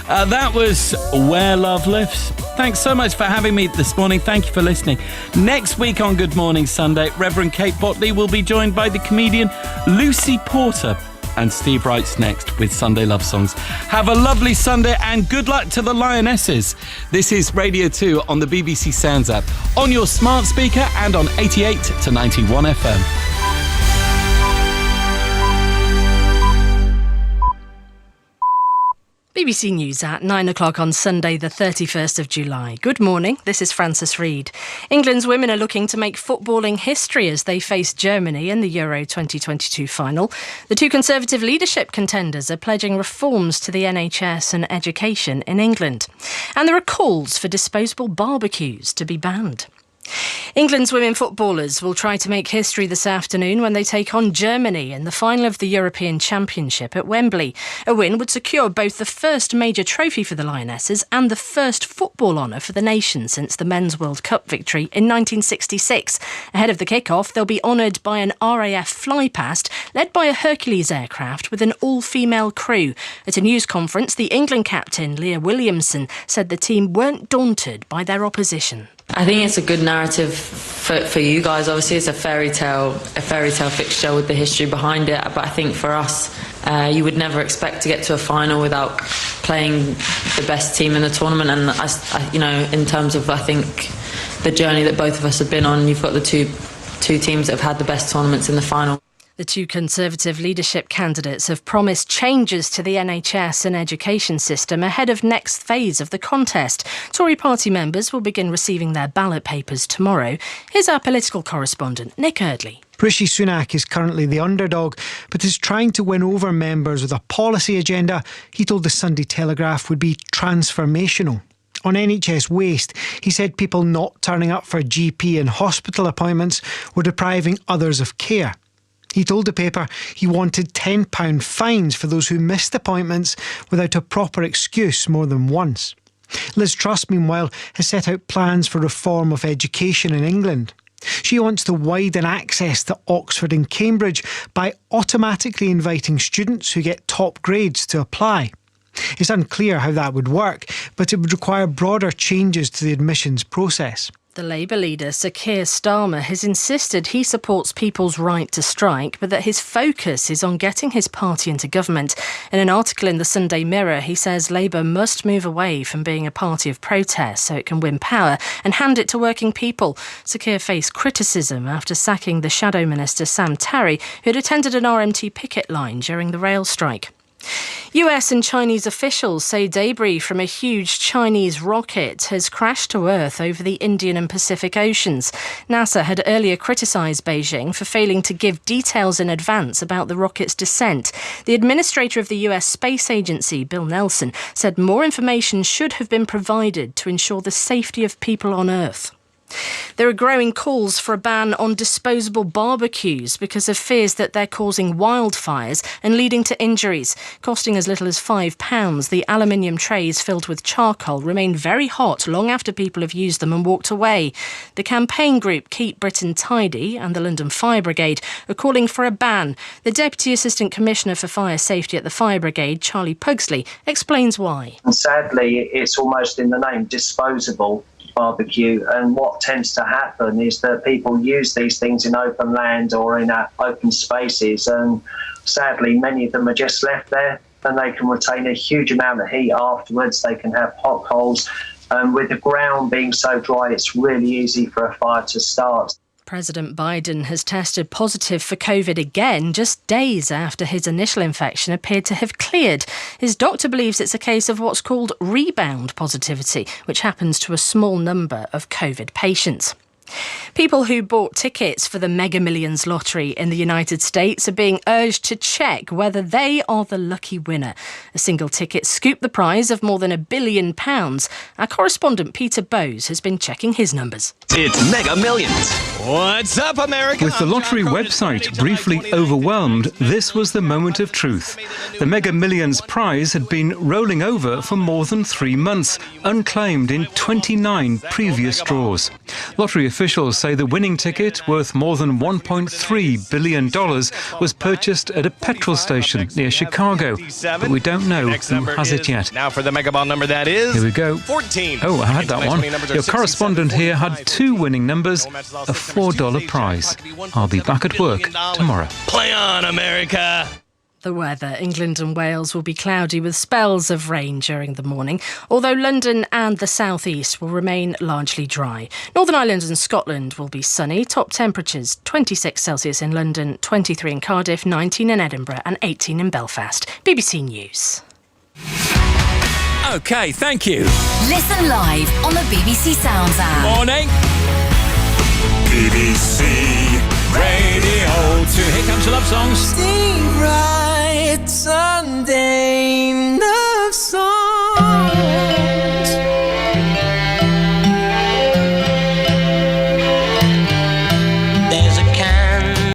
That was Where Love Lives. Thanks so much for having me this morning. Thank you for listening. Next week on Good Morning Sunday, Reverend Kate Botley will be joined by the comedian Lucy Porter. And Steve Wright's next with Sunday Love Songs. Have a lovely Sunday and good luck to the Lionesses. This is Radio 2 on the BBC Sounds app, on your smart speaker and on 88 to 91 FM. BBC News at 9 o'clock on Sunday, the 31st of July. Good morning, this is Frances Reid. England's women are looking to make footballing history as they face Germany in the Euro 2022 final. The two Conservative leadership contenders are pledging reforms to the NHS and education in England. And there are calls for disposable barbecues to be banned. England's women footballers will try to make history this afternoon when they take on Germany in the final of the European Championship at Wembley. A win would secure both the first major trophy for the Lionesses and the first football honour for the nation since the Men's World Cup victory in 1966. Ahead of the kick-off, they'll be honoured by an RAF flypast led by a Hercules aircraft with an all-female crew. At a news conference, the England captain, Leah Williamson, said the team weren't daunted by their opposition. I think it's a good narrative for you guys. Obviously, it's a fairy tale fixture with the history behind it. But I think for us, you would never expect to get to a final without playing the best team in the tournament. And in terms of, I think, the journey that both of us have been on, you've got the two teams that have had the best tournaments in the final. The two Conservative leadership candidates have promised changes to the NHS and education system ahead of next phase of the contest. Tory party members will begin receiving their ballot papers tomorrow. Here's our political correspondent, Nick Eardley. Rishi Sunak is currently the underdog, but is trying to win over members with a policy agenda he told the Sunday Telegraph would be transformational. On NHS waste, he said people not turning up for GP and hospital appointments were depriving others of care. He told the paper he wanted £10 fines for those who missed appointments without a proper excuse more than once. Liz Truss, meanwhile, has set out plans for reform of education in England. She wants to widen access to Oxford and Cambridge by automatically inviting students who get top grades to apply. It's unclear how that would work, but it would require broader changes to the admissions process. The Labour leader, Sir Keir Starmer, has insisted he supports people's right to strike, but that his focus is on getting his party into government. In an article in the Sunday Mirror, he says Labour must move away from being a party of protest so it can win power and hand it to working people. Sir Keir faced criticism after sacking the Shadow Minister Sam Tarry, who had attended an RMT picket line during the rail strike. US and Chinese officials say debris from a huge Chinese rocket has crashed to Earth over the Indian and Pacific Oceans. NASA had earlier criticised Beijing for failing to give details in advance about the rocket's descent. The administrator of the US Space Agency, Bill Nelson, said more information should have been provided to ensure the safety of people on Earth. There are growing calls for a ban on disposable barbecues because of fears that they're causing wildfires and leading to injuries. Costing as little as £5, the aluminium trays filled with charcoal remain very hot long after people have used them and walked away. The campaign group Keep Britain Tidy and the London Fire Brigade are calling for a ban. The Deputy Assistant Commissioner for Fire Safety at the Fire Brigade, Charlie Pugsley, explains why. And sadly, it's almost in the name, disposable barbecue, and what tends to happen is that people use these things in open land or in open spaces, and sadly many of them are just left there, and they can retain a huge amount of heat afterwards. They can have potholes, and with the ground being so dry, it's really easy for a fire to start. President Biden has tested positive for COVID again just days after his initial infection appeared to have cleared. His doctor believes it's a case of what's called rebound positivity, which happens to a small number of COVID patients. People who bought tickets for the Mega Millions lottery in the United States are being urged to check whether they are the lucky winner. A single ticket scooped the prize of more than £1 billion. Our correspondent Peter Bowes has been checking his numbers. It's Mega Millions. What's up, America? With the lottery website briefly overwhelmed, this was the moment of truth. The Mega Millions prize had been rolling over for more than 3 months, unclaimed in 29 previous draws. Lottery officials say the winning ticket, worth more than $1.3 billion, was purchased at a petrol station near Chicago. But we don't know who has it yet. Now for the Mega Ball number, that is... Here we go. 14. Oh, I had that one. Your correspondent here had 2 winning numbers, a $4 prize. I'll be back at work tomorrow. Play on, America! The weather. England and Wales will be cloudy with spells of rain during the morning, although London and the southeast will remain largely dry. Northern Ireland and Scotland will be sunny. Top temperatures 26 Celsius in London, 23 in Cardiff, 19 in Edinburgh and 18 in Belfast. BBC News. OK, thank you. Listen live on the BBC Sounds app. Morning. BBC Radio 2. Here comes the love songs. Sunday night.